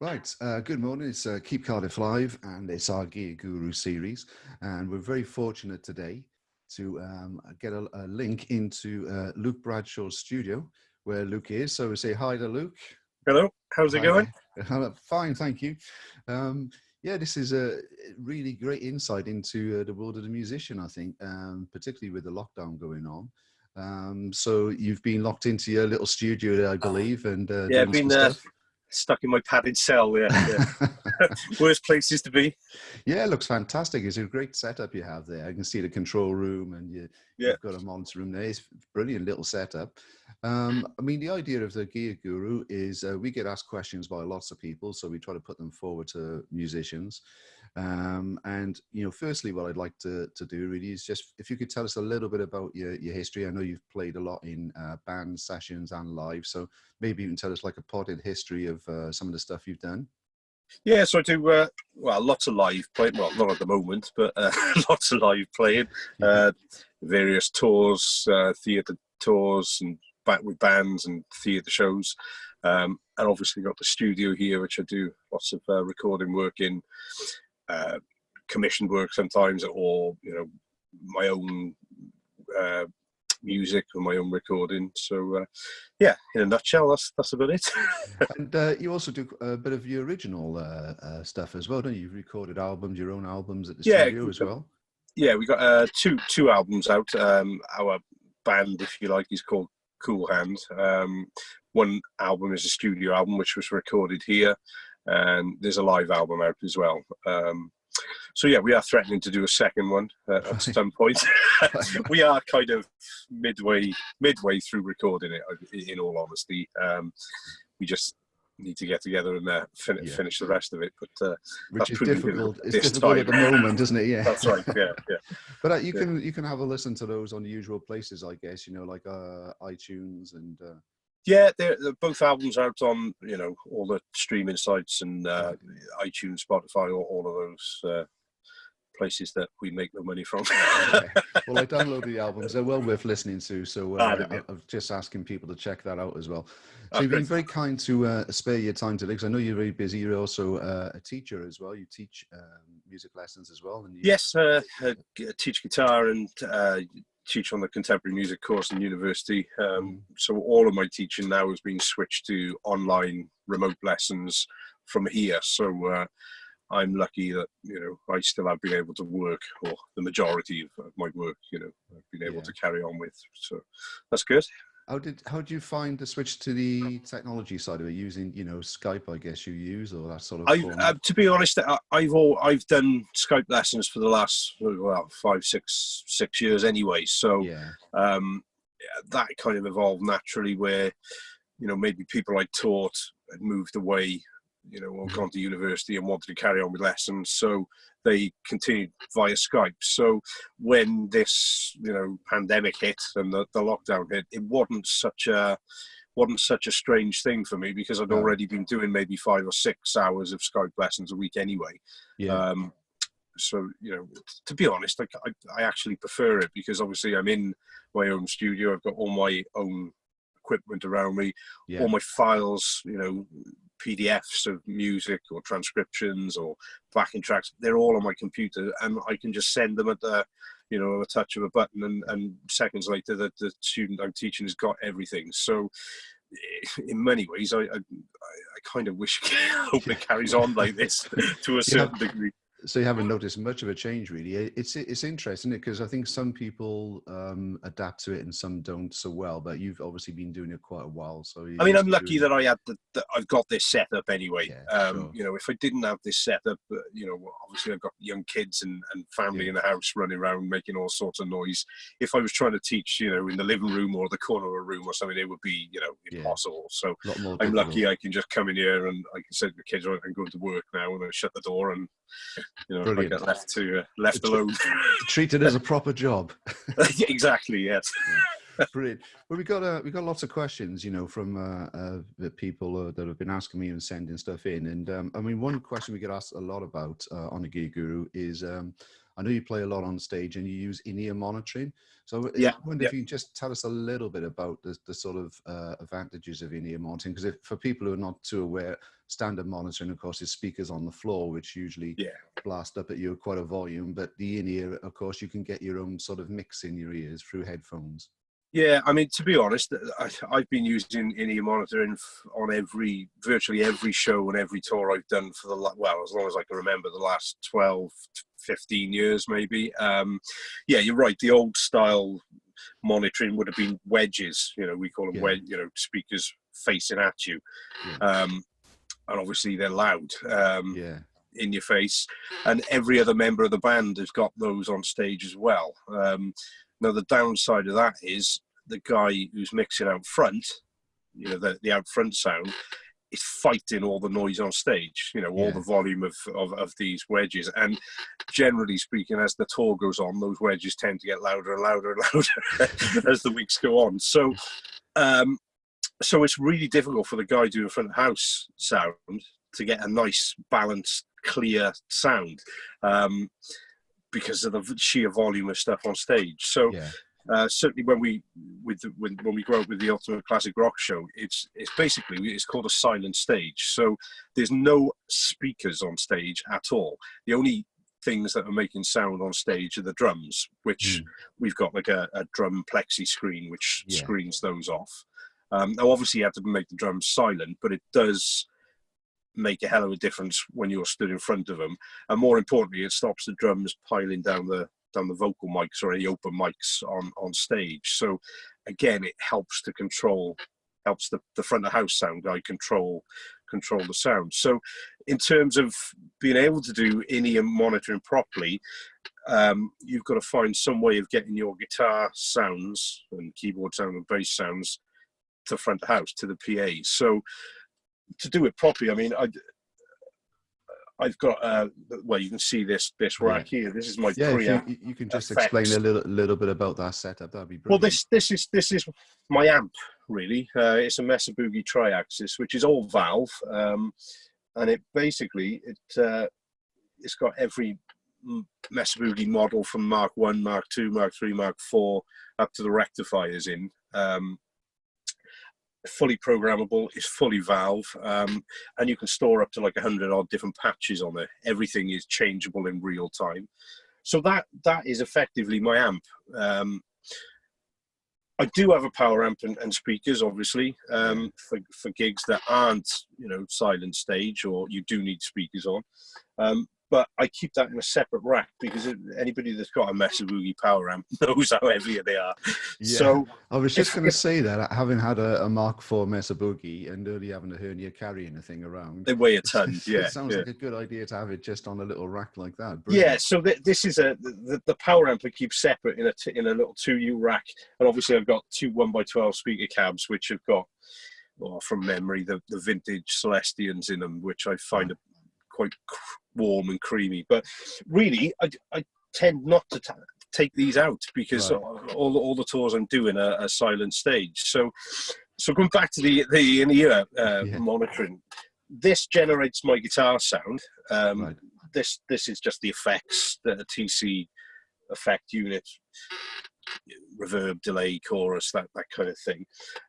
Right, good morning. It's Keep Cardiff Live, and it's our Gear Guru series. And we're very fortunate today to get a link into Luke Bradshaw's studio, where Luke is. So we say hi to Luke. Hello, how's it Hi going? there. Fine, thank you. Yeah, this is a really great insight into the world of the musician, I think, particularly with the lockdown going on. So you've been locked into your little studio there, I believe, and Yeah, I've doing been some stuff. stuck in my padded cell. Yeah. Worst places to be. Yeah, it looks fantastic. It's a great setup you have there. I can see the control room, and Yeah, you've got a monitor room there. It's a brilliant little setup. I mean, the idea of the Gear Guru is we get asked questions by lots of people, so we try to put them forward to musicians. And firstly, what I'd like to do really is just if you could tell us a little bit about your history. I know you've played a lot in band sessions and live, so maybe you can tell us like a potted history of some of the stuff you've done. yeah. So I do lots of live playing. Well, not at the moment, but lots of live playing. Yeah. Various tours, theatre tours, and back with bands and theatre shows. And obviously got the studio here, which I do lots of recording work in, commissioned work sometimes, or my own music or my own recording. So yeah, in a nutshell, that's about it. And you also do a bit of your original stuff as well, don't you? You've recorded albums, your own albums at the Yeah, studio as well. yeah, we got two albums out. Our band, if you like, is called Cool Hand. One album is a studio album, which was recorded here, and there's a live album out as well. So yeah, we are threatening to do a second one at some point. We are kind of midway through recording it. In all honesty, we just need to get together and finish the rest of it. But Which that's is proving difficult. It's this difficult time. at the moment, isn't it? Yeah. That's right. Yeah. But you can have a listen to those on the usual places, I guess. Like iTunes and. Yeah, they're both albums out on all the streaming sites and iTunes, Spotify, all of those places that we make the money from. Okay. Well, I downloaded the albums. They're well worth listening to. So I'm just asking people to check that out as well. So you've been very kind to spare your time today, because I know you're very busy. You're also a teacher as well. You teach music lessons as well. And yes, I teach guitar and teach on the contemporary music course in university. So all of my teaching now has been switched to online remote lessons from here. So I'm lucky that I still have been able to work, or the majority of my work I've been able to carry on with. So that's good. How did you find the switch to the technology side of it, using Skype, I guess you use, or that sort of to be honest, I've done Skype lessons for the last 5-6 years anyway. So yeah. That kind of evolved naturally, where maybe people I taught had moved away, or gone to university and wanted to carry on with lessons, so they continued via Skype. So when this pandemic hit and the lockdown hit, it wasn't such a strange thing for me, because I'd already been doing maybe 5 or 6 hours of Skype lessons a week anyway. Yeah. So to be honest, I actually prefer it, because obviously I'm in my own studio. I've got all my own equipment around me, all my files, PDFs of music or transcriptions or backing tracks, they're all on my computer, and I can just send them at the a touch of a button, and seconds later the student I'm teaching has got everything. So in many ways I kind of wish hope it carries on like this to a certain degree. So you haven't noticed much of a change, really. It's interesting, because I think some people adapt to it and some don't so well. But you've obviously been doing it quite a while, so I mean, I'm lucky that I had I've got this setup anyway. Yeah, sure. If I didn't have this setup, obviously I've got young kids and family in the house running around making all sorts of noise. If I was trying to teach, in the living room or the corner of a room or something, it would be, impossible. So I'm lucky I can just come in here and I can say to the kids, right, I'm going to work now, and I shut the door, and I get left alone. Treat it as a proper job. Exactly. Yes. Yeah. Brilliant. Well, we got lots of questions, from the people that have been asking me and sending stuff in. And I mean, one question we get asked a lot about on the Gear Guru is, I know you play a lot on stage and you use in-ear monitoring. So I wonder if you can just tell us a little bit about the sort of advantages of in-ear monitoring, because for people who are not too aware, standard monitoring, of course, is speakers on the floor, which usually blast up at you at quite a volume. But the in-ear, of course, you can get your own sort of mix in your ears through headphones. Yeah, I mean, to be honest, I've been using in-ear monitoring on virtually every show and every tour I've done for as long as I can remember, the last 12, 15 years maybe. Yeah, you're right. The old style monitoring would have been wedges. You know, we call them speakers facing at you, and obviously they're loud. In your face, and every other member of the band has got those on stage as well. Now, the downside of that is the guy who's mixing out front, you know, the out front sound, is fighting all the noise on stage, you know, all the volume of these wedges. And generally speaking, as the tour goes on, those wedges tend to get louder and louder and louder as the weeks go on. So, so it's really difficult for the guy doing front of house sound to get a nice, balanced, clear sound. Because of the sheer volume of stuff on stage. So certainly when we grow up with the Ultimate Classic Rock Show, it's called a silent stage. So there's no speakers on stage at all. The only things that are making sound on stage are the drums, which we've got like a drum plexi screen which screens those off. Now obviously you have to make the drums silent, but it does make a hell of a difference when you're stood in front of them, and more importantly, it stops the drums piling down the vocal mics or any open mics on stage. So again, it helps the front of house sound guy control the sound. So in terms of being able to do in-ear monitoring properly, you've got to find some way of getting your guitar sounds and keyboard sound and bass sounds to front of house, to the PA. So to do it properly, I mean, I've got well, you can see this rack here. This is my preamp. If you can just explain a little bit about that setup, that'd be brilliant. Well, this is my amp really. It's a Mesa Boogie Triaxis, which is all valve, and it basically it's got every Mesa Boogie model from Mark 1, Mark 2, Mark 3, Mark 4 up to the rectifiers in. Fully programmable, is fully valve, and you can store up to like 100 odd different patches on there. Everything is changeable in real time. So that is effectively my amp. I do have a power amp and speakers, obviously, for gigs that aren't, you know, silent stage or you do need speakers on. But I keep that in a separate rack because anybody that's got a Mesa Boogie power amp knows how heavy they are. Yeah. So I was just going to say that, having had a Mark IV Mesa Boogie and only having a hernia carrying the thing around, they weigh a ton. Yeah, it sounds like a good idea to have it just on a little rack like that. Brilliant. Yeah. So this is the power amp I keep separate in a little 2U rack, and obviously I've got two 1x12 speaker cabs which have got, from memory, the vintage Celestians in them, which I find quite warm and creamy. But really, I tend not to take these out because all the tours I'm doing are a silent stage. So going back to the in-ear monitoring, this generates my guitar sound. This is just the effects, the TC effect unit, reverb, delay, chorus, that kind of thing.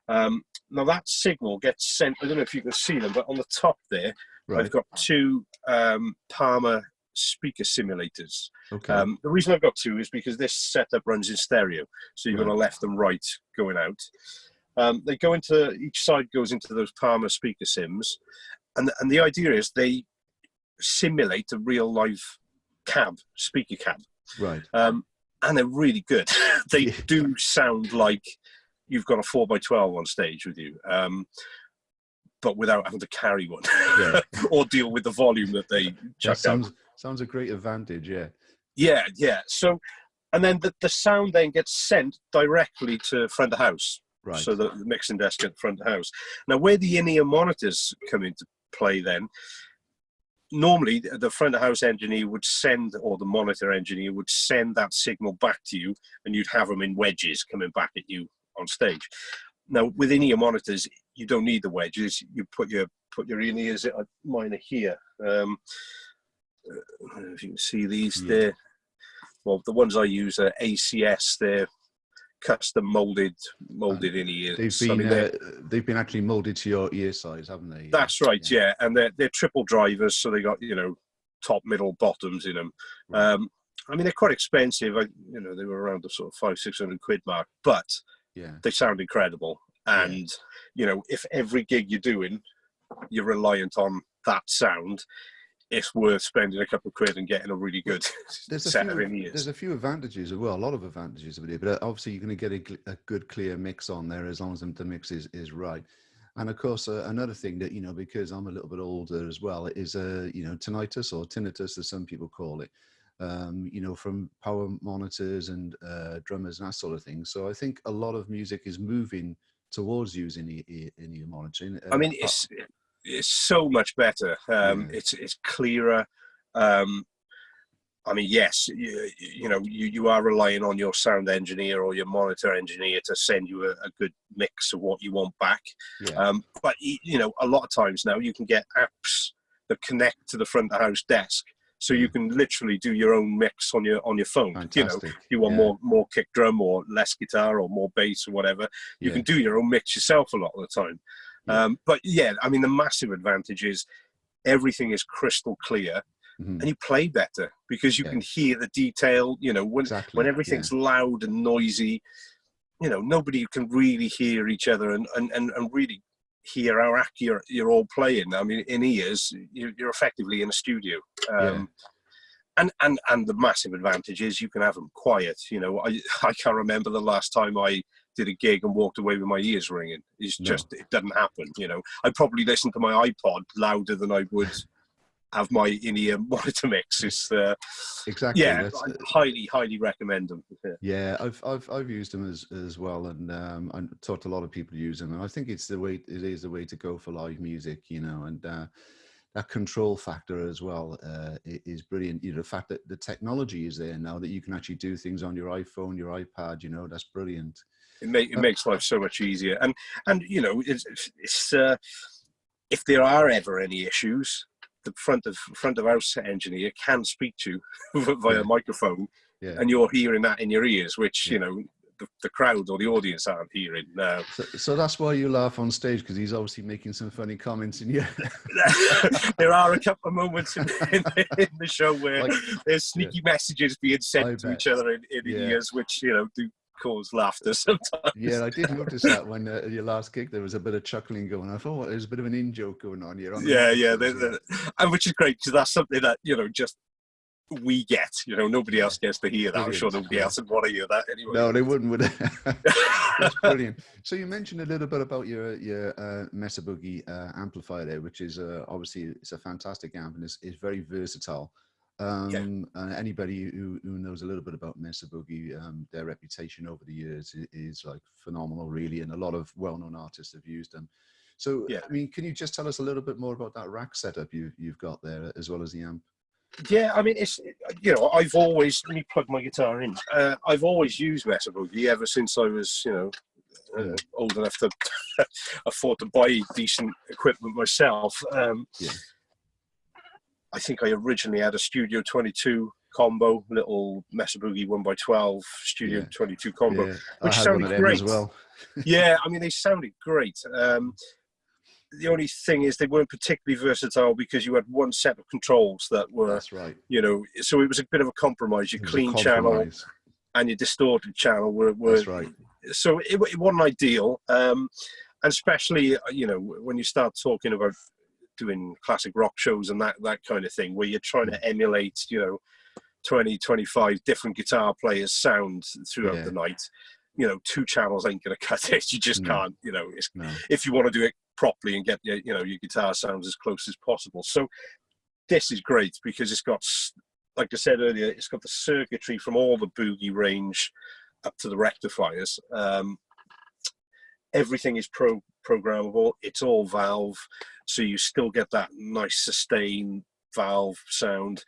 Now that signal gets sent, I don't know if you can see them, but on the top there, I've got two Palmer speaker simulators. Okay. The reason I've got two is because this setup runs in stereo, so you've got a left and right going out. They go into, each side goes into those Palmer speaker sims, and the idea is they simulate a real live speaker cab. Right. And they're really good. They do sound like you've got a 4x12 on stage with you. But without having to carry one or deal with the volume that they chuck out. Sounds a great advantage, Yeah. So, and then the sound then gets sent directly to front of house. Right. So the mixing desk at the front of house. Now, where the in-ear monitors come into play then, normally the front of house engineer would send, or the monitor engineer would send that signal back to you, and you'd have them in wedges coming back at you on stage. Now, with in-ear monitors, you don't need the wedges. You put your in-ears, mine are here. I don't know if you can see these there. well, the ones I use are ACS. They're custom molded in ears. They've been actually molded to your ear size, haven't they? That's right, yeah. And they're triple drivers, so they got, top, middle, bottoms in them. Right. I mean, they're quite expensive. They were around the sort of £500-600 mark, but they sound incredible. And if every gig you're doing, you're reliant on that sound, it's worth spending a couple of quid and getting a really good set of in-ears. There's a few advantages as well, a lot of advantages of it, but obviously you're going to get a good clear mix on there as long as the mix is right. And of course, another thing that, because I'm a little bit older as well, is, tinnitus or tinnitus, as some people call it, from power monitors and drummers and that sort of thing. So I think a lot of music is moving towards using in-ear monitoring. I mean, it's so much better. It's clearer. I mean, yes, you are relying on your sound engineer or your monitor engineer to send you a good mix of what you want back. But a lot of times now you can get apps that connect to the front of house desk, so you can literally do your own mix on your phone. Fantastic. You want more kick drum or less guitar or more bass or whatever. You can do your own mix yourself a lot of the time. But I mean, the massive advantage is everything is crystal clear, and you play better because you can hear the detail. When everything's loud and noisy, nobody can really hear each other and really hear how accurate you're all playing. I mean, in ears, you're effectively in a studio. And the massive advantage is you can have them quiet. I can't remember the last time I did a gig and walked away with my ears ringing. It doesn't happen. I probably listen to my iPod louder than I would have my in-ear monitor mix. It's exactly. I highly recommend them. I've used them as well, and I taught a lot of people to use them, and I think it is the way to go for live music, and that control factor as well is brilliant. The fact that the technology is there now that you can actually do things on your iPhone, your iPad, that's brilliant. It makes life so much easier. And it's if there are ever any issues, the front of house engineer can speak to you via microphone, and you're hearing that in your ears, which the crowd or the audience aren't hearing. So that's why you laugh on stage, because he's obviously making some funny comments in you. There are a couple of moments in the show where there's sneaky messages being sent to each other in ears, which do cause laughter sometimes. Yeah, I did notice that when your last gig there was a bit of chuckling going on. I thought there's a bit of an in-joke going on here. And which is great, because that's something that just we get. Nobody else gets to hear that. Brilliant. I'm sure nobody else would want to hear that anyway. No, they wouldn't, would they? That's brilliant. So you mentioned a little bit about your Mesa Boogie amplifier there, which is obviously it's a fantastic amp, and it's very versatile. And anybody who knows a little bit about Mesa Boogie, their reputation over the years is like phenomenal, really, and a lot of well-known artists have used them. So, I mean, can you just tell us a little bit more about that rack setup you've got there, as well as the amp? Yeah, I mean, it's I've always, let me plug my guitar in. I've always used Mesa Boogie ever since I was old enough to afford to buy decent equipment myself. I think I originally had a Studio 22 combo, little Mesa Boogie 1x12 Studio 22 combo, which sounded great. As well. Yeah, I mean, they sounded great. The only thing is they weren't particularly versatile, because you had one set of controls that were, that's right. So it was a bit of a compromise. Your clean channel and your distorted channel were that's right. So it wasn't ideal. And especially, when you start talking about doing classic rock shows and that kind of thing, where you're trying to emulate, 20, 25 different guitar players' sound throughout the night. 2 channels ain't going to cut it. You just can't, if you want to do it properly and get your guitar sounds as close as possible. So this is great, because it's got, like I said earlier, it's got the circuitry from all the Boogie range up to the rectifiers. Everything is programmable. It's all valve, so you still get that nice sustain valve sound.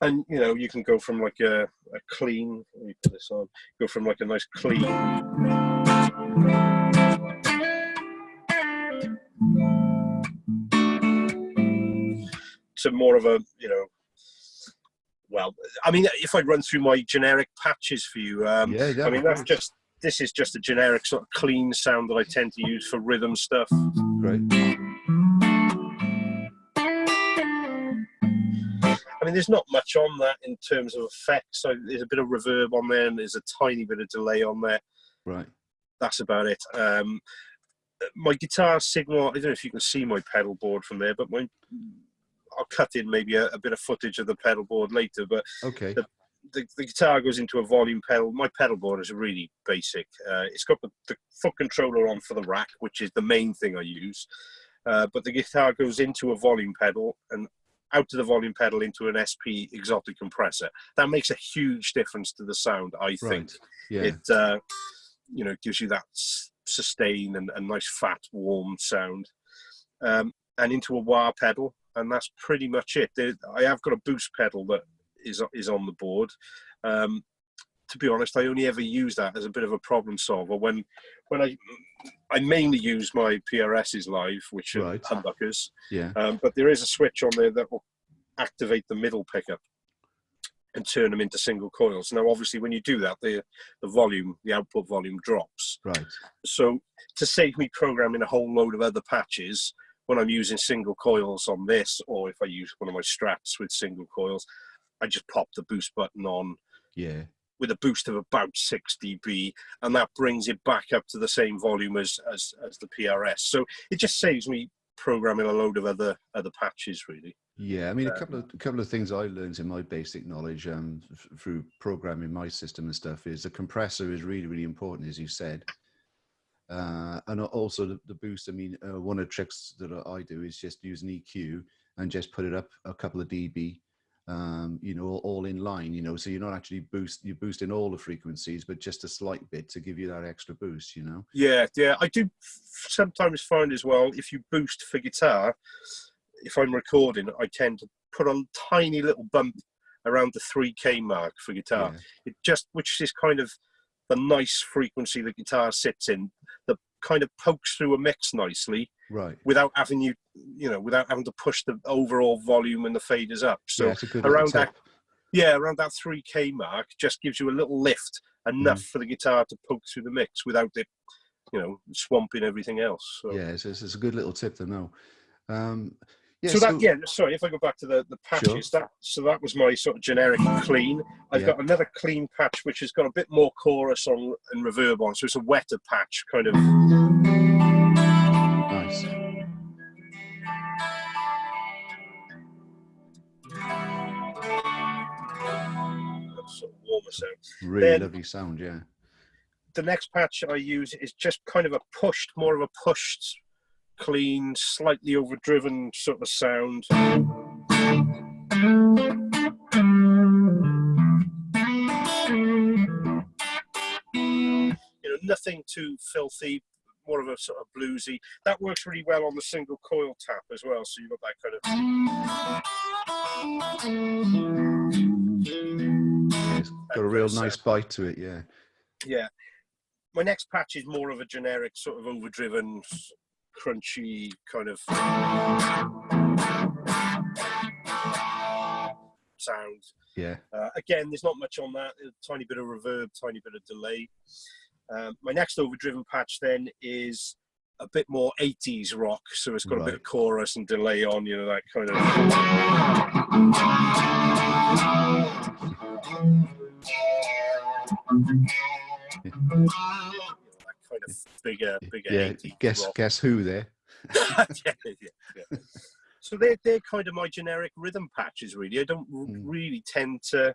And you can go from like a clean, let me put this on, go from like a nice clean to more of a, Well, I mean, if I run through my generic patches for you, I mean, this is just a generic sort of clean sound that I tend to use for rhythm stuff. Great. I mean, there's not much on that in terms of effects. So there's a bit of reverb on there, and there's a tiny bit of delay on there. Right. That's about it. My guitar signal, I don't know if you can see my pedal board from there, but I'll cut in maybe a bit of footage of the pedal board later. But okay, the guitar goes into a volume pedal. My pedal board is really basic. It's got the foot controller on for the rack, which is the main thing I use. But the guitar goes into a volume pedal and out to the volume pedal into an SP exotic compressor. That makes a huge difference to the sound, I think. Right. Yeah. It gives you that sustain and a nice fat warm sound, and into a wah pedal, and that's pretty much it. I have got a boost pedal that is on the board. To be honest, I only ever use that as a bit of a problem solver when I mainly use my PRSs live, which are humbuckers. Yeah. But there is a switch on there that will activate the middle pickup and turn them into single coils. Now, obviously, when you do that, the output volume drops. Right. So to save me programming a whole load of other patches, when I'm using single coils on this, or if I use one of my Strats with single coils, I just pop the boost button on. Yeah. With a boost of about 6 dB, and that brings it back up to the same volume as the PRS. So it just saves me programming a load of other patches, really. Yeah, I mean, a couple of things I learned in my basic knowledge through programming my system and stuff is the compressor is really, really important, as you said. And also the boost. I mean, one of the tricks that I do is just use an EQ and just put it up a couple of dB. All in line, so you're not actually you're boosting all the frequencies, but just a slight bit to give you that extra boost, Yeah, I do sometimes find as well, if you boost for guitar, if I'm recording, I tend to put a tiny little bump around the 3K mark for guitar. Yeah. Which is kind of the nice frequency the guitar sits in, that kind of pokes through a mix nicely. Right. Without having to push the overall volume and the faders up. So it's a good around that 3K mark just gives you a little lift, enough for the guitar to poke through the mix without it, swamping everything else. So. Yeah, it's a good little tip to know. Sorry, if I go back to the patches, sure. That was my sort of generic clean. I've got another clean patch which has got a bit more chorus on and reverb on, so it's a wetter patch, kind of. Nice. Sort of warmer sound. Really lovely sound, yeah. The next patch I use is just kind of more of a pushed, clean, slightly overdriven sort of sound. Nothing too filthy, more of a sort of bluesy. That works really well on the single coil tap as well, so you've got that kind of... Yeah, it's got a real nice bite to it, yeah. Yeah. My next patch is more of a generic sort of overdriven, crunchy kind of sound. Yeah. Again, there's not much on that. A tiny bit of reverb, tiny bit of delay. My next overdriven patch then is a bit more 80s rock, so it's got a bit of chorus and delay on, that kind of... that kind of bigger 80s rock. Guess who there? yeah. So they're kind of my generic rhythm patches, really. I don't really tend to...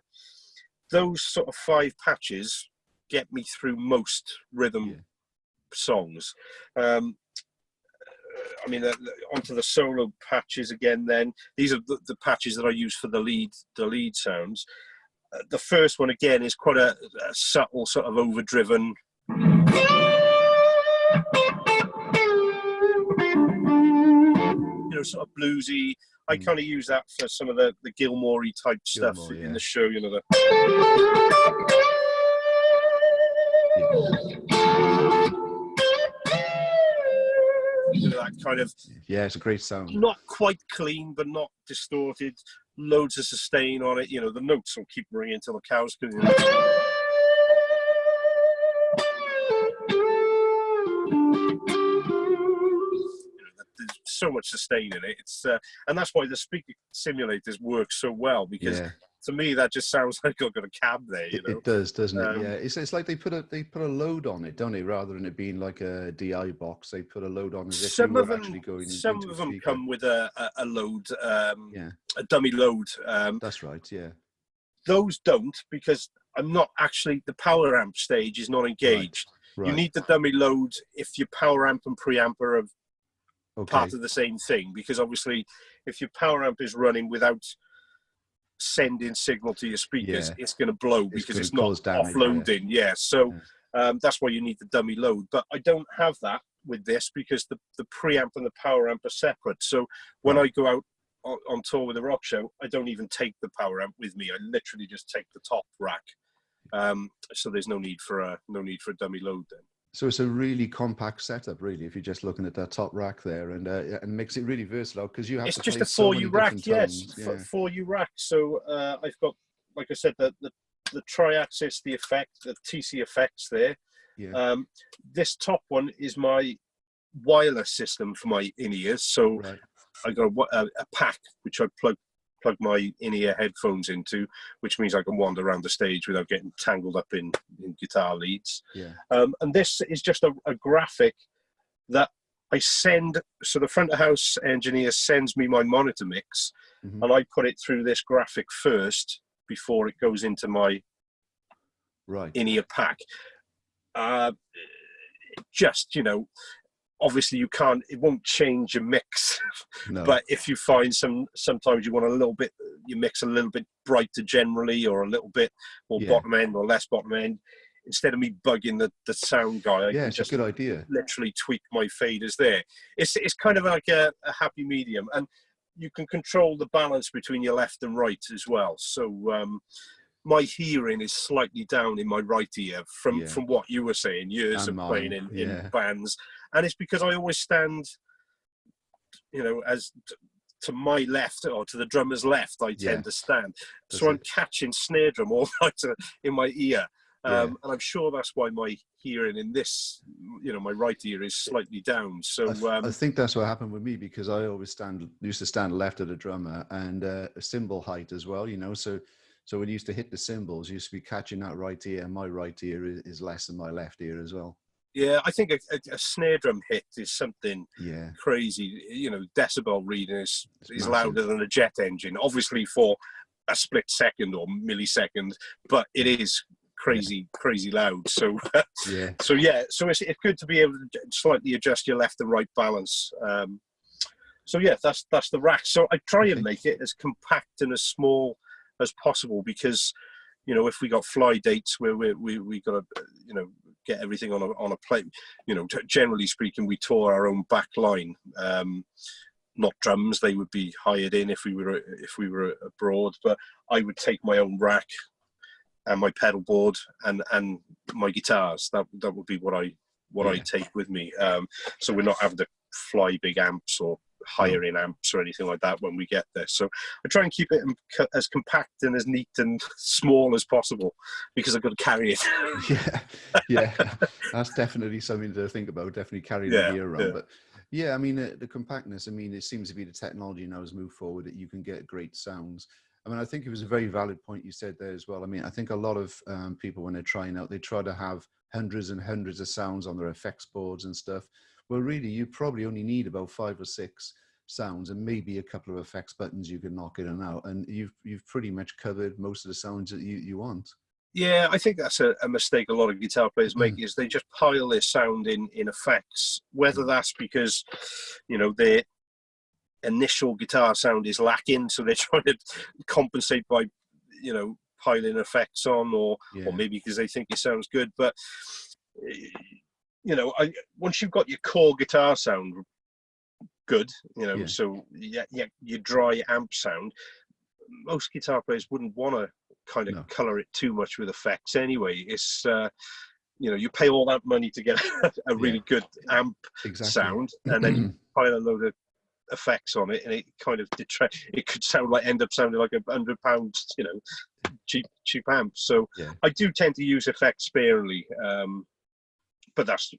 Those sort of 5 patches get me through most rhythm songs. I mean, onto the solo patches again then. These are the patches that I use for the lead sounds. The first one, again, is quite a subtle, sort of overdriven... sort of bluesy. I kind of use that for some of the Gilmore-y type stuff in the show, that kind of... Yeah, it's a great sound. Not quite clean, but not distorted. loads of sustain on it. You know, the notes will keep ringing till the cows come in. There's so much sustain in it. It's and that's why the speaker simulators work so well, because to me that just sounds like I've got a cab there. You know, it does, doesn't it? Yeah, it's like they put a load on it, don't they? Rather than it being like a DI box, they put a load on as if you were actually going into a speaker. Some of them come with a load, a dummy load. That's right. Yeah. Those don't, because I'm not actually, the power amp stage is not engaged. Right. You need the dummy load if your power amp and preamp are part of the same thing, because obviously if your power amp is running without sending signal to your speakers, it's going to blow because it's not offloading. So that's why you need the dummy load. But I don't have that with this, because the preamp and the power amp are separate. So when I go out on tour with a rock show, I don't even take the power amp with me. I literally just take the top rack. So there's no need for a dummy load then. So it's a really compact setup, really, if you're just looking at that top rack there, and makes it really versatile, because you have to play so many different tones. It's just a 4U rack. So I've got, like I said, the tri-axis, the effect, the TC effects there. Yeah. This top one is my wireless system for my in-ears. So I got a pack which I plug my in-ear headphones into, which means I can wander around the stage without getting tangled up in guitar leads. Yeah. And this is just a graphic that I send, so the front of house engineer sends me my monitor mix, and I put it through this graphic first before it goes into my in-ear pack. Just, you know, obviously it won't change your mix. No. But if you find sometimes you want you mix a little bit brighter generally, or a little bit more bottom end or less bottom end, instead of me bugging the sound guy, I can just a good idea. Literally tweak my faders there. It's kind of like a happy medium, and you can control the balance between your left and right as well. So my hearing is slightly down in my right ear from what you were saying, years of playing in bands. And it's because I always stand, you know, to my left, or to the drummer's left, I tend to stand. So I'm catching snare drum all right in my ear. And I'm sure that's why my hearing in this, you know, my right ear is slightly down. So I think that's what happened with me, because I always used to stand left of the drummer, and a cymbal height as well, you know, so when you used to hit the cymbals, you used to be catching that right ear, and my right ear is less than my left ear as well. Yeah, I think a snare drum hit is something crazy. You know, decibel reading is louder than a jet engine, obviously for a split second or millisecond, but it is crazy loud. So so it's good to be able to slightly adjust your left and right balance. So that's the rack. So I try and make it as compact and as small as possible, because, you know, if we got fly dates where we got to, you know, get everything on a plate, you know, generally speaking, we tour our own back line, not drums. They would be hired in if we were abroad, but I would take my own rack and my pedal board and my guitars. That would be what I take with me. So we're not having to fly big amps or hire in amps or anything like that when we get there. So I try and keep it as compact and as neat and small as possible, because I've got to carry it. That's definitely something to think about. Definitely carry the gear around. But I mean, the compactness, I mean, it seems to be the technology now has moved forward that you can get great sounds. I mean, I think it was a very valid point you said there as well. I mean, I think a lot of people, when they're trying out, they try to have hundreds and hundreds of sounds on their effects boards and stuff. Well, really, you probably only need about 5 or 6 sounds and maybe a couple of effects buttons you can knock in and out, and you've pretty much covered most of the sounds that you want. Yeah, I think that's a mistake a lot of guitar players make, is they just pile their sound in effects, whether that's because, you know, their initial guitar sound is lacking, so they're trying to compensate by, you know, piling effects on, or maybe because they think it sounds good. But you know, once you've got your core guitar sound good, you know, so your dry amp sound, most guitar players wouldn't want to kind of color it too much with effects anyway. It's you know, you pay all that money to get a really good amp sound, and then you pile a load of effects on it, and it kind of it could end up sounding like £100, you know, cheap amp. So I do tend to use effects sparingly, but that's,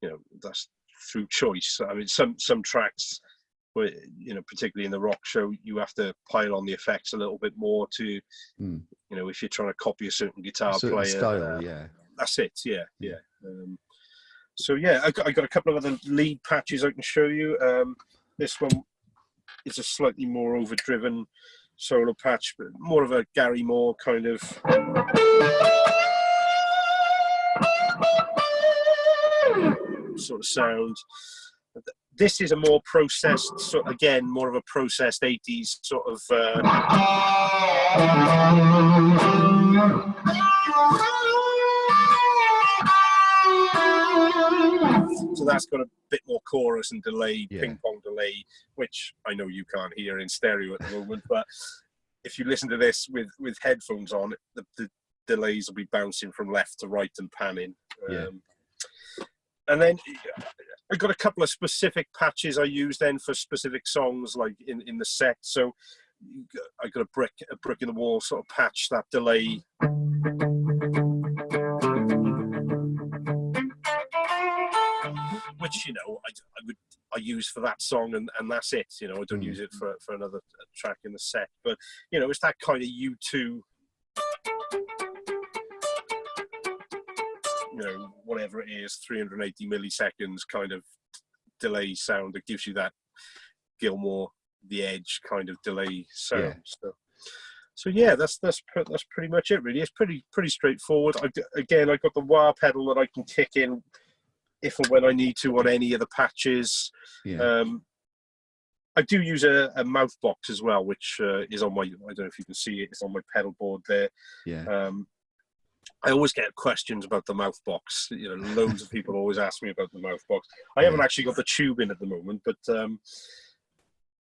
you know, that's through choice. I mean, some tracks, where, you know, particularly in the rock show, you have to pile on the effects a little bit more to, you know, if you're trying to copy a certain guitar player style, that's it. So yeah, I got a couple of other lead patches I can show you. This one is a slightly more overdriven solo patch, but more of a Gary Moore kind of sort of sound. This is a more processed, again, more of a processed 80s sort of. So that's got a bit more chorus and delay, ping pong delay, which I know you can't hear in stereo at the moment, but if you listen to this with headphones on, the delays will be bouncing from left to right and panning. And then I got a couple of specific patches I use then for specific songs, like in the set. So I got a brick in the wall sort of patch, that delay. Which, you know, I use for that song, and that's it. You know, I don't use it for another track in the set. But, you know, it's that kind of U2, you know, whatever it is, 380 milliseconds kind of delay sound that gives you that Gilmour, The Edge kind of delay sound. So yeah, that's pretty much it, really. It's pretty straightforward. Again, I've got the wah pedal that I can kick in if and when I need to on any of the patches. I do use a mouth box as well, which is on my, I don't know if you can see it, it's on my pedal board there. I always get questions about the mouth box. You know, loads of people always ask me about the mouth box. I haven't actually got the tube in at the moment, but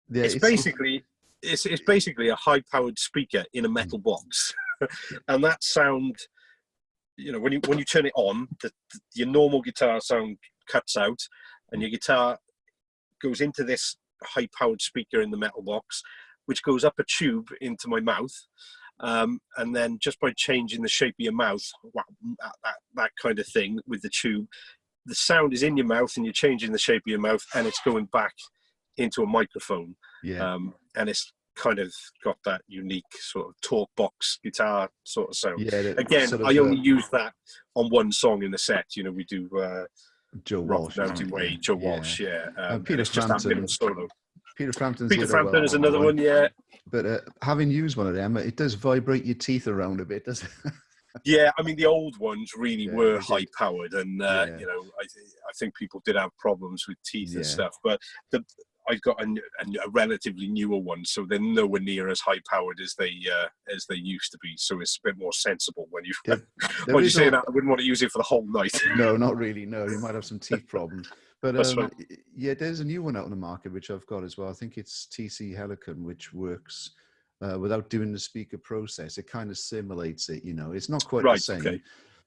it's basically a high-powered speaker in a metal box, and that sound, you know, when you turn it on, your normal guitar sound cuts out, and your guitar goes into this high-powered speaker in the metal box, which goes up a tube into my mouth. And then just by changing the shape of your mouth, that kind of thing with the tube, the sound is in your mouth and you're changing the shape of your mouth and it's going back into a microphone. And it's kind of got that unique sort of talk box guitar sort of sound. Again, sort of, I only use that on one song in the set. You know, we do Joe Walsh. Joe Walsh, Peter Frampton. Peter Frampton is another one, But having used one of them, it does vibrate your teeth around a bit, doesn't it? Yeah, I mean, the old ones really were high-powered, and you know, I think people did have problems with teeth and stuff. But I've got a relatively newer one, so they're nowhere near as high-powered as they used to be. So it's a bit more sensible when you. When you say that, I wouldn't want to use it for the whole night. No, not really. No, you might have some teeth problems. But right. There's a new one out on the market which I've got as well. I think it's TC Helicon, which works without doing the speaker process. It kind of simulates it, you know. It's not quite the same,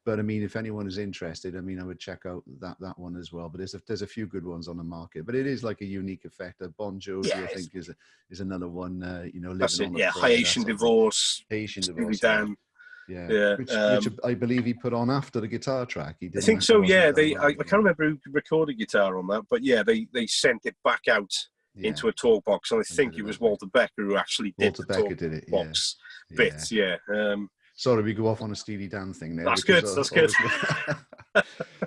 but I mean, if anyone is interested, I mean, I would check out that one as well. But there's a few good ones on the market. But it is like a unique effect. Bon Jovi, I think, is another one. You know, living on the Haitian Divorce, Divorce. Dan. Which I believe he put on after the guitar track. He did. I think so. Yeah, I can't remember who recorded guitar on that, but yeah, they sent it back out into a talk box, and I think it was Walter Becker who actually did the talk box bits. Sorry, we go off on a Steely Dan thing there. That's good.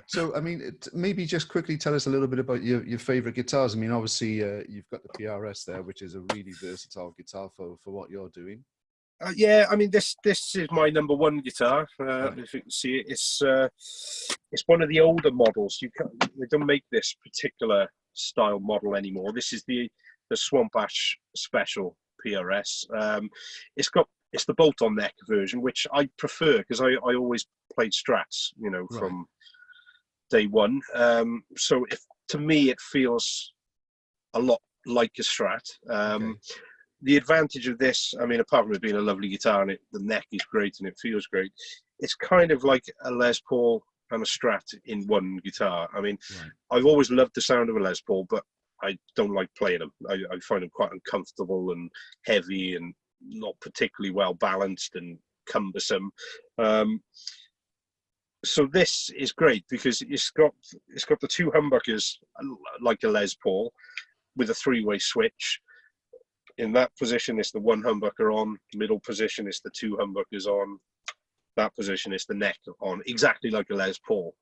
So, I mean, maybe just quickly tell us a little bit about your favorite guitars. I mean, obviously, you've got the PRS there, which is a really versatile guitar for what you're doing. I mean, this is my number one guitar. If you can see it, it's one of the older models. They don't make this particular style model anymore. This is the Swamp Ash Special PRS. It's the bolt-on neck version, which I prefer because I always played Strats, you know, from day one. So to me, it feels a lot like a Strat. The advantage of this, I mean, apart from it being a lovely guitar and the neck is great and it feels great, it's kind of like a Les Paul and a Strat in one guitar. I mean, I've always loved the sound of a Les Paul, but I don't like playing them. I find them quite uncomfortable and heavy and not particularly well balanced and cumbersome. So this is great because it's got the two humbuckers like a Les Paul with a three-way switch. In that position, it's the one humbucker on. Middle position is the two humbuckers on. That position is the neck on, exactly like a Les Paul.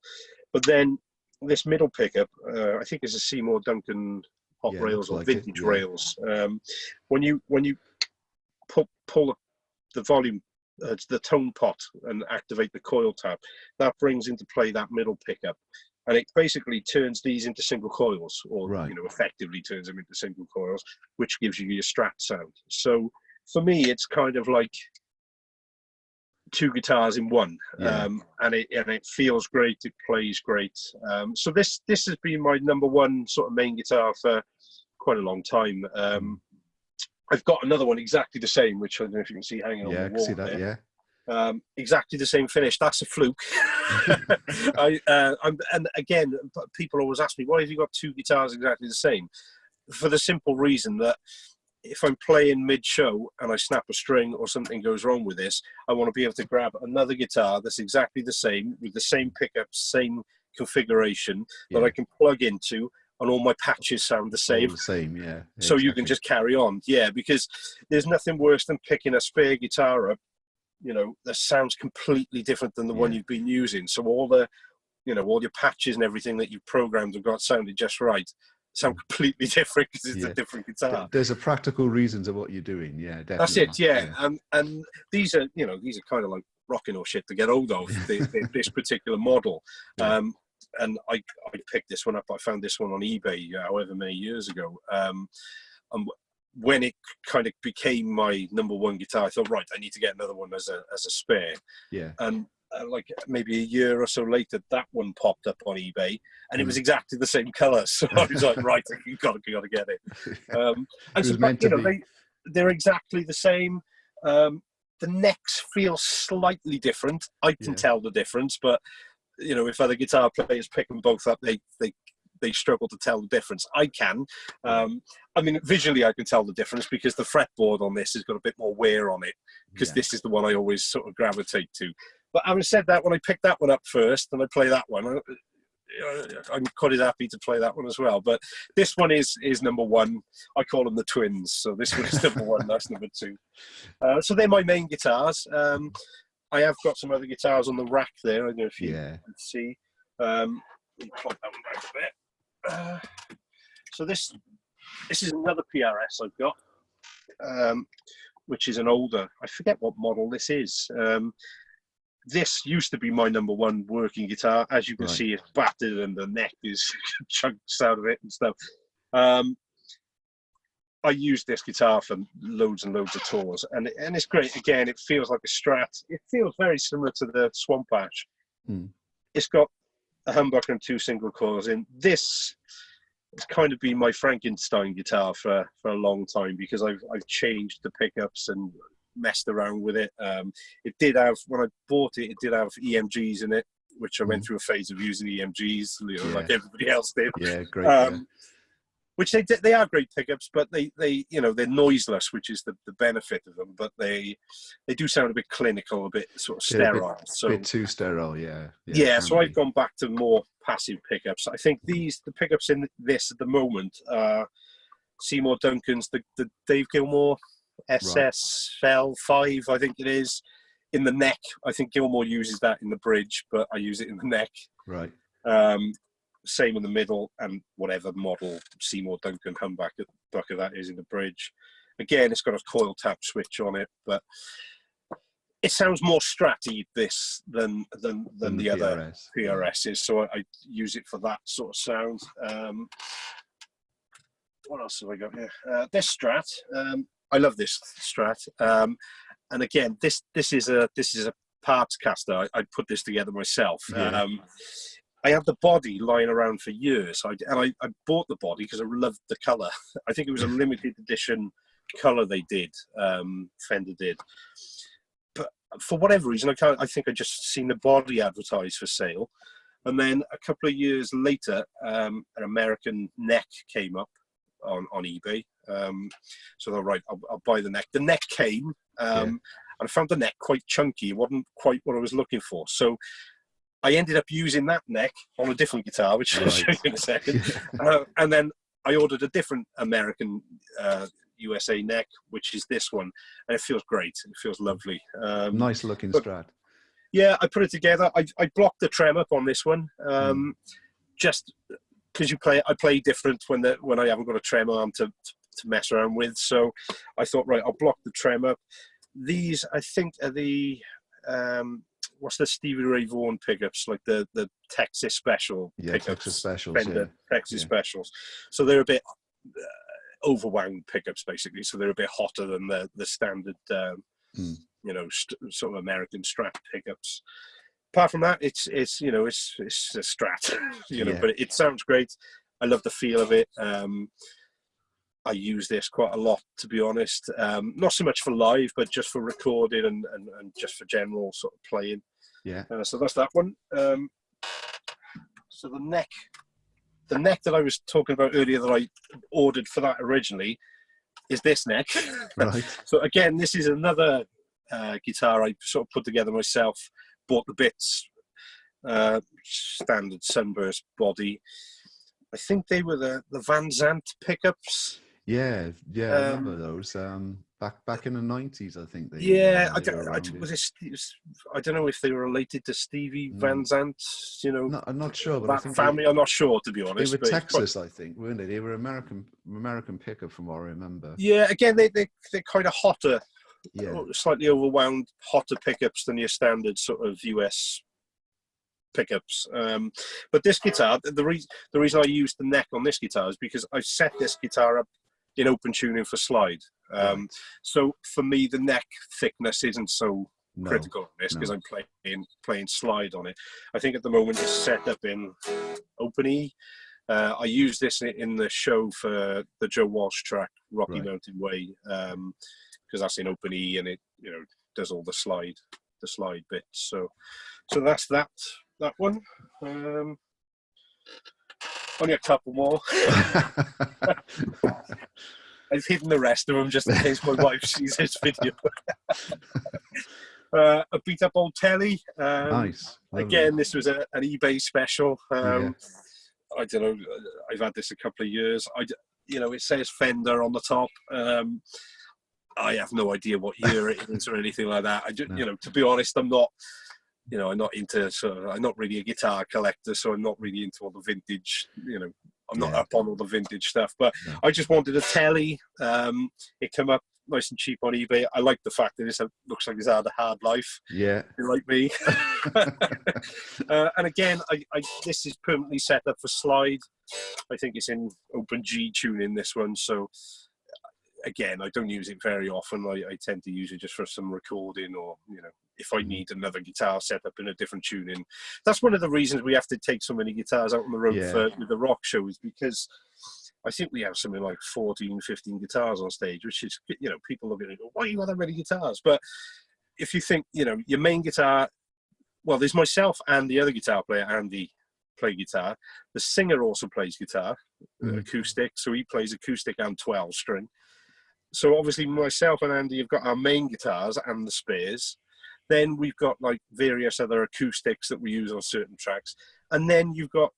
But then this middle pickup, I think it's a Seymour Duncan hot rails or like vintage rails. When you pull the volume, the tone pot, and activate the coil tab, that brings into play that middle pickup, and it basically turns these into single coils, or effectively turns them into single coils, which gives you your Strat sound. So for me, it's kind of like two guitars in one, and it feels great. It plays great. So this has been my number one sort of main guitar for quite a long time. I've got another one exactly the same, which I don't know if you can see hanging on the wall. I can see that, there. Exactly the same finish. That's a fluke. And again, people always ask me, why have you got two guitars exactly the same? For the simple reason that if I'm playing mid-show and I snap a string or something goes wrong with this, I want to be able to grab another guitar that's exactly the same, with the same pickups, same configuration, that I can plug into, and all my patches sound the same. All the same, yeah. So you can just carry on. Yeah, because there's nothing worse than picking a spare guitar up, that sounds completely different than the one you've been using. So all the, all your patches and everything that you've programmed have got sounded just right sound completely different because it's a different guitar. There's a practical reason to what you're doing. Yeah, definitely. That's it. Yeah. And these are, these are kind of like rocking or shit to get hold of, this particular model. And I picked this one up. I found this one on eBay however many years ago. And when it kind of became my number one guitar, I thought, right, I need to get another one as a spare. Yeah. And like maybe a year or so later, that one popped up on eBay, and it was exactly the same color. So I was like, right, you got to get it. And so, but, they're exactly the same. The necks feel slightly different. I can tell the difference, but if other guitar players pick them both up, they struggle to tell the difference. I can. I mean, visually I can tell the difference because the fretboard on this has got a bit more wear on it, because this is the one I always sort of gravitate to. But having said that, when I pick that one up first and I play that one, I'm quite as happy to play that one as well. But this one is number one. I call them the twins. So this one is number one, that's number two. So they're my main guitars. I have got some other guitars on the rack there. I don't know if you can see. Let me plug that one back a bit. So this is another PRS I've got, which is an older. I forget what model this is. This used to be my number one working guitar. As you can see, it's battered and the neck is chunks out of it and stuff. I used this guitar for loads and loads of tours, and it's great. Again, it feels like a Strat. It feels very similar to the Swamp Ash. It's got a humbucker and two single coils in. This has kind of been my Frankenstein guitar for a long time, because I've changed the pickups and messed around with it. It did have, when I bought it, it did have EMGs in it, which I went through a phase of using EMGs, like everybody else did. Yeah, great. Which they are great pickups, but they're noiseless, which is the benefit of them. But they do sound a bit clinical, a bit sort of sterile. A bit too sterile, So I've gone back to more passive pickups. I think the pickups in this at the moment are Seymour Duncan's, the Dave Gilmour SSL 5, I think it is, in the neck. I think Gilmour uses that in the bridge, but I use it in the neck. Right. Same in the middle, and whatever model Seymour Duncan humbucker that is in the bridge. Again, it's got a coil tap switch on it, but it sounds more Stratty this than the other PRSs. So I use it for that sort of sound. What else have I got here? This Strat. I love this Strat. And again, this is a parts caster. I put this together myself. I have the body lying around for years. I bought the body because I loved the colour. I think it was a limited edition colour they did, Fender did. But for whatever reason, I think I just seen the body advertised for sale. And then a couple of years later, an American neck came up, on eBay. So they're right, I'll buy the neck. The neck came, and I found the neck quite chunky. It wasn't quite what I was looking for. So I ended up using that neck on a different guitar, which I'll show you in a second. And then I ordered a different American USA neck, which is this one, and it feels great. It feels lovely. Nice looking Strat. Yeah, I put it together. I blocked the trem up on this one, just because I play different when I haven't got a trem arm to mess around with. So I thought, right, I'll block the trem up. These, I think, are the what's the Stevie Ray Vaughan pickups, like the Texas Special pickups, Texas Specials, Fender Texas Specials. So they're a bit overwound pickups, basically. So they're a bit hotter than the standard, sort of American Strat pickups. Apart from that, it's a Strat, but it sounds great. I love the feel of it. I use this quite a lot, to be honest. Not so much for live, but just for recording and just for general sort of playing. Yeah. So that's that one. So the neck that I was talking about earlier that I ordered for that originally is this neck. Right. So again, this is another guitar I sort of put together myself. Bought the bits, standard Sunburst body. I think they were the Van Zandt pickups. Yeah, I remember those. Back in the 90s, I think. I don't know if they were related to Stevie Van Zandt. No, I'm not sure, but that I think family. I'm not sure, to be honest. They were Texas, I think, weren't they? They were American pickup, from what I remember. Yeah, again, they're kind of hotter, slightly overwound, hotter pickups than your standard sort of US pickups. But this guitar, the reason I used the neck on this guitar is because I set this guitar up in open tuning for slide. So for me, the neck thickness isn't so critical on this because I'm playing slide on it. I think at the moment it's set up in open E. I use this in the show for the Joe Walsh track, Rocky Mountain Way, because that's in open E and it does all the slide bits. So that's that one. Only a couple more. I've hidden the rest of them just in case my wife sees this video. A beat up old telly. Nice. Again, this was an eBay special. I don't know. I've had this a couple of years. It says Fender on the top. I have no idea what year it is or anything like that. To be honest, I'm not. I'm not into I'm not really a guitar collector, so I'm not really into all the vintage. I'm not up on all the vintage stuff. But I just wanted a telly. It came up nice and cheap on eBay. I like the fact that it looks like it's had a hard life. Yeah, like me. And again, this is permanently set up for slide. I think it's in open G tuning, this one. So again, I don't use it very often. I tend to use it just for some recording, or if I need another guitar set up in a different tuning. That's one of the reasons we have to take so many guitars out on the road with the rock shows, because I think we have something like 14, 15 guitars on stage, which is, people look at it and go, why you got that many guitars? But if you think, your main guitar, well, there's myself and the other guitar player, Andy, play guitar. The singer also plays guitar, acoustic, so he plays acoustic and 12 string. So obviously myself and Andy have got our main guitars and the spares. Then we've got like various other acoustics that we use on certain tracks. And then you've got,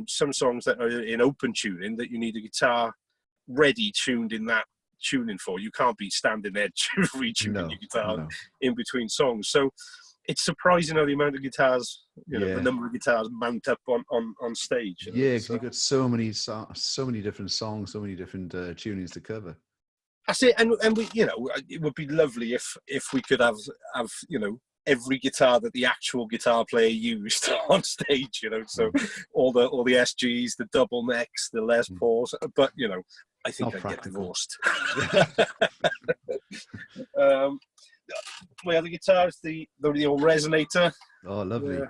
some songs that are in open tuning that you need a guitar ready tuned in that tuning for. You can't be standing there retuning your guitar in between songs. So it's surprising how the amount of guitars, the number of guitars mount up on stage. Yeah, because you've got so many different songs, so many different tunings to cover. That's it, and we, it would be lovely if we could have every guitar that the actual guitar player used on stage, so all the SGs, the double necks, the Les Pauls, but I think I'd get divorced. My other guitar is the old Resonator. Oh, lovely.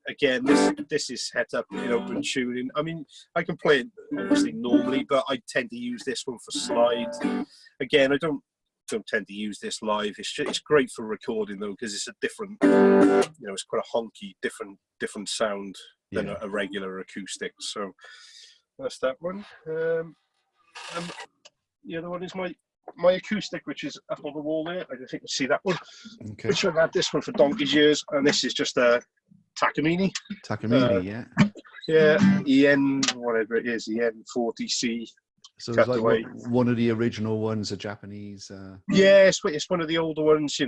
Again, this is set up in open tuning. I mean, I can play it obviously normally, but I tend to use this one for slide. Again, I don't tend to use this live. It's great for recording though, because it's a different, it's quite a honky, different sound than a regular acoustic. So That's that one. And the other one is my acoustic, which is up on the wall there. I don't think you see that one. Okay. Which I've had this one for donkey's years, and this is just a Takamine. Yeah. Yeah, EN, whatever it is, EN 40C. So it's like one of the original ones, a Japanese. Yeah, it's one of the older ones. I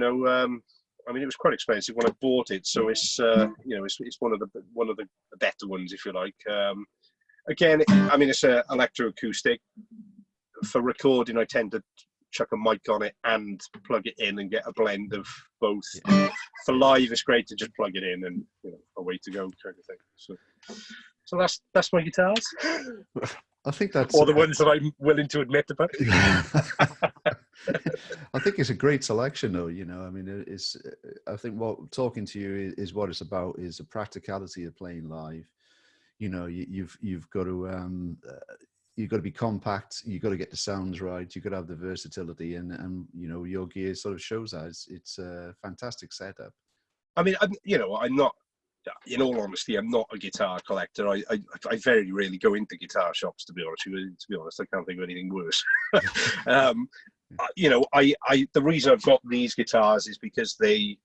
mean, it was quite expensive when I bought it, so it's it's one of the better ones, if you like. Again, I mean, it's an electroacoustic. For recording, I tend to chuck a mic on it and plug it in and get a blend of both. Yeah. For live, it's great to just plug it in and away to go kind of thing. So that's my guitars. I think that's all the ones that I'm willing to admit about. I think it's a great selection, though. I mean, I think what talking to you is what it's about is the practicality of playing live. You've got to be compact. You've got to get the sounds right. You've got to have the versatility, and your gear sort of shows that. It's a fantastic setup. I mean, I'm not. In all honesty, I'm not a guitar collector. I very rarely go into guitar shops, to be honest with you. To be honest, I can't think of anything worse. The reason I've got these guitars is because they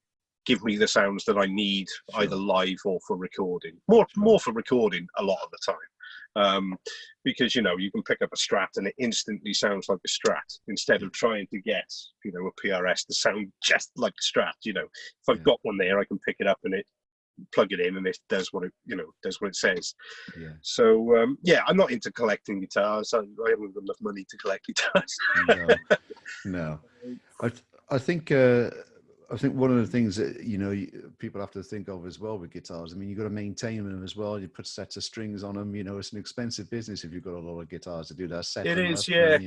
give me the sounds that I need, sure, either live or for recording. More for recording a lot of the time. Because you can pick up a Strat and it instantly sounds like a Strat instead of trying to get a PRS to sound just like a Strat. If I've got one there, I can pick it up and plug it in and it does what it says. Yeah. So I'm not into collecting guitars. I haven't got enough money to collect guitars. No. I think one of the things that people have to think of as well with guitars. I mean, you've got to maintain them as well. You put sets of strings on them. It's an expensive business if you've got a lot of guitars to do that. It is, yeah.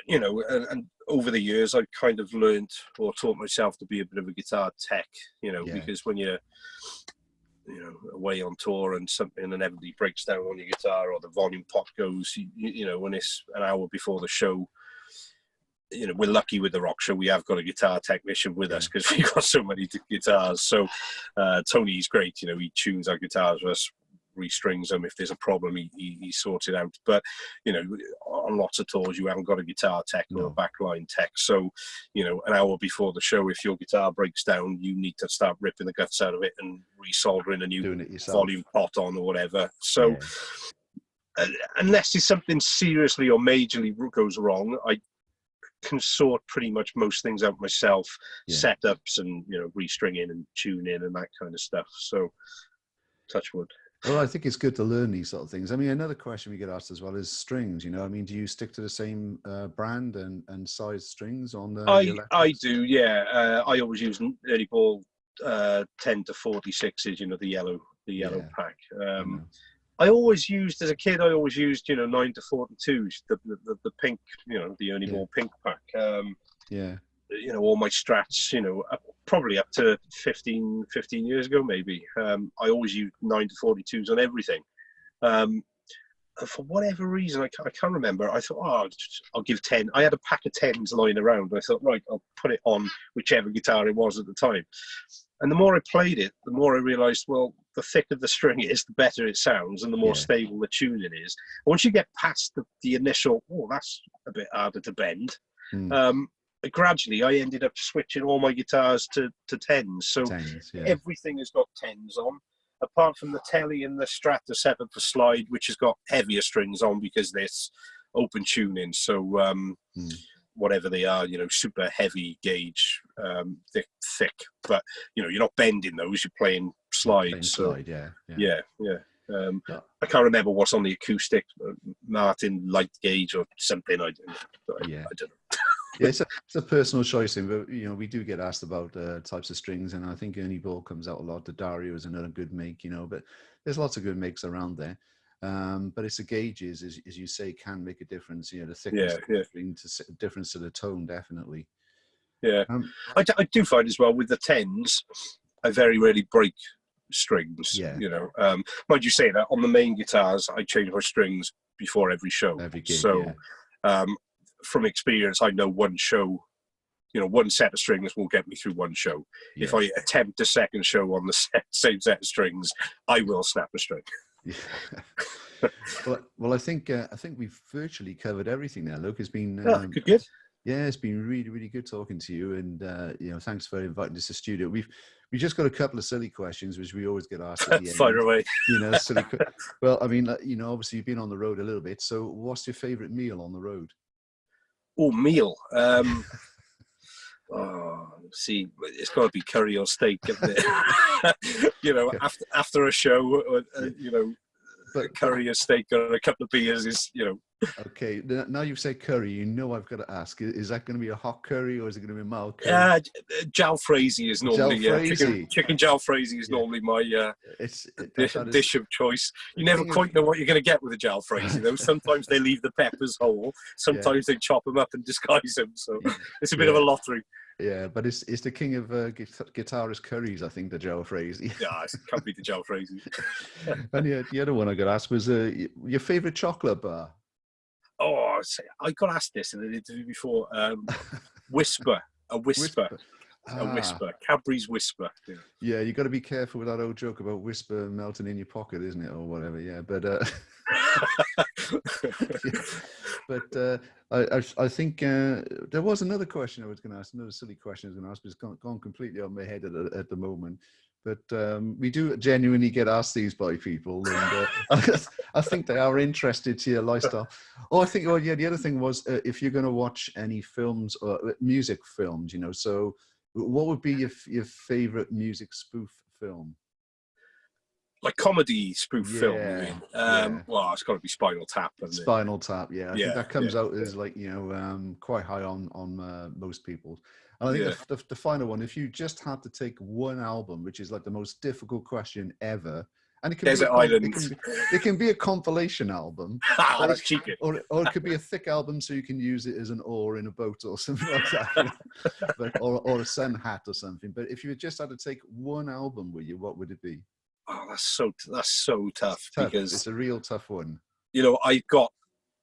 And over the years, I've kind of learned or taught myself to be a bit of a guitar tech. Because when you're away on tour and something and everybody breaks down on your guitar or the volume pot goes, when it's an hour before the show. We're lucky with the rock show. We have got a guitar technician with us because we've got so many guitars. So Tony's great. He tunes our guitars for us, restrings them. If there's a problem, he sorts it out. But on lots of tours, you haven't got a guitar tech or a backline tech. So an hour before the show, if your guitar breaks down, you need to start ripping the guts out of it and resoldering a new volume pot on or whatever. So unless there's something seriously or majorly goes wrong, I can sort pretty much most things out myself, setups and restringing and tuning and that kind of stuff. So touch wood. Well, I think it's good to learn these sort of things. I mean, another question we get asked as well is strings. I mean, do you stick to the same brand and size strings on the? I do, yeah. I always use Early Ball 10 to 46s. The yellow pack. I always used, as a kid, 9 to 42s, the pink, the Ernie Ball pink pack. All my Strats, probably up to 15 years ago, maybe. I always used 9 to 42s on everything. And for whatever reason, I can't remember. I thought, I'll give 10. I had a pack of 10s lying around. I thought, right, I'll put it on whichever guitar it was at the time. And the more I played it, the more I realised, well, the thicker the string is, the better it sounds, and the more stable the tuning is. Once you get past the initial, that's a bit harder to bend, gradually I ended up switching all my guitars to 10s. So everything has got 10s on, apart from the Telly and the Strat, the 7 for slide, which has got heavier strings on because there's open tuning. So whatever they are, super heavy gauge, thick, but you're not bending those, you're playing slides. Yeah. I can't remember what's on the acoustic, Martin light gauge or something. I don't know. Yeah, it's a personal choice thing, but we do get asked about types of strings, and I think Ernie Ball comes out a lot. The Dario is another good make, but there's lots of good makes around there. But it's the gauges, as you say, can make a difference. The thickness of the string to difference to the tone, definitely. Yeah, I do find as well with the 10s, I very rarely break strings. Mind you say that on the main guitars, I change my strings before every show. Every gig, from experience, I know one show, one set of strings will get me through one show. If I attempt a second show on the same set of strings, I will snap a string. Yeah. Well, I think we've virtually covered everything now. Luke, it's been good. Yeah, it's been really, really good talking to you, and thanks for inviting us to the studio. We just got a couple of silly questions, which we always get asked at the end. Fire away. Silly. Well, I mean, obviously you've been on the road a little bit. So, what's your favourite meal on the road? Oh, meal. See, it's got to be curry or steak, isn't it? After a show, but curry or steak or a couple of beers is. Okay, now you've said curry, I've got to ask, is that going to be a hot curry or is it going to be a mild curry? Jalfrezi is normally chicken jalfrezi is normally my dish of choice. You never quite know what you're going to get with a jalfrezi, though. Sometimes they leave the peppers whole, sometimes they chop them up and disguise them, so it's a bit of a lottery. Yeah, but it's the king of guitarist curries, I think, the jalfrezi. Yeah, it can't beat the jalfrezi. And the other one I got asked was your favourite chocolate bar. Oh, I got asked this in an interview before. Whisper. Cadbury's Whisper. Yeah, you got to be careful with that old joke about Whisper melting in your pocket, isn't it, or whatever? Yeah, but I think there was another question I was going to ask, another silly question I was going to ask, but it's gone completely on my head at the moment. But we do genuinely get asked these by people, and I think they are interested to your lifestyle. The other thing was if you're going to watch any films or music films, so what would be your favorite music spoof film? Like comedy spoof film, you mean? Well, it's got to be Spinal Tap, hasn't it? Spinal Tap, I think that comes out as quite high on most people's. And I think the final one, if you just had to take one album, which is like the most difficult question ever, and it can Desert Island. It can be a compilation album, that's cheeky. or it could be a thick album, so you can use it as an oar in a boat or something like that, or a sun hat or something. But if you just had to take one album with you, what would it be? Oh, that's so tough. Because it's a real tough one. I've got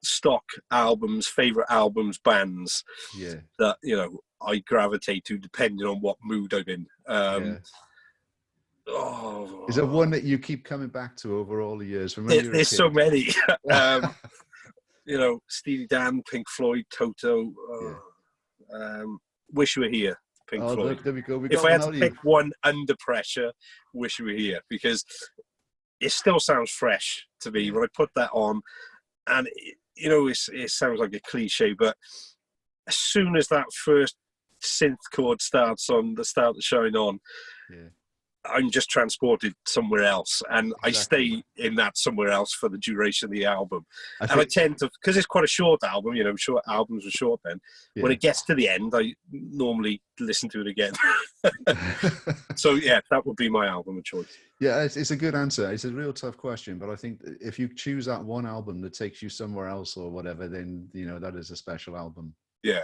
stock albums, favorite albums, bands that I gravitate to depending on what mood I'm in. Is there one that you keep coming back to over all the years? There's so many. Steely Dan, Pink Floyd, Toto. Wish You Were Here. Pink Floyd. There we go. If I had to pick one under pressure, Wish You Were Here, because it still sounds fresh to me when I put that on, and it sounds like a cliche, but as soon as that first synth chord starts on the start to shine on, I'm just transported somewhere else, and I stay in that somewhere else for the duration of the album. I tend to, because it's quite a short album, short albums are short then. When it gets to the end, I normally listen to it again. So that would be my album of choice. Yeah, it's a good answer. It's a real tough question, but I think if you choose that one album that takes you somewhere else or whatever, then that is a special album. Yeah.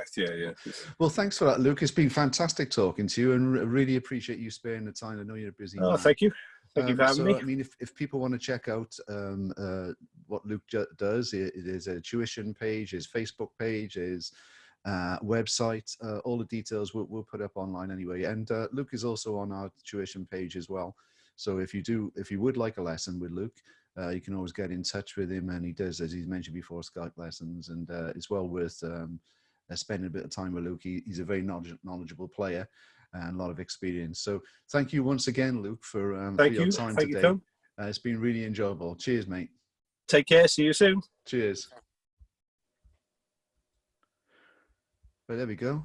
Well, thanks for that, Luke. It's been fantastic talking to you, and really appreciate you sparing the time. I know you're busy. Oh, thank you. Thank you for having me. I mean, if people want to check out what Luke does, it is a tuition page, his Facebook page, his website, all the details we'll put up online anyway. And Luke is also on our tuition page as well. So if you would like a lesson with Luke, you can always get in touch with him, and he does, as he's mentioned before, Skype lessons, and it's well worth spending a bit of time with Luke. He's a very knowledgeable player and a lot of experience. So thank you once again, Luke, for your time today. It's been really enjoyable. Cheers, mate. Take care. See you soon. Cheers. Well, there we go.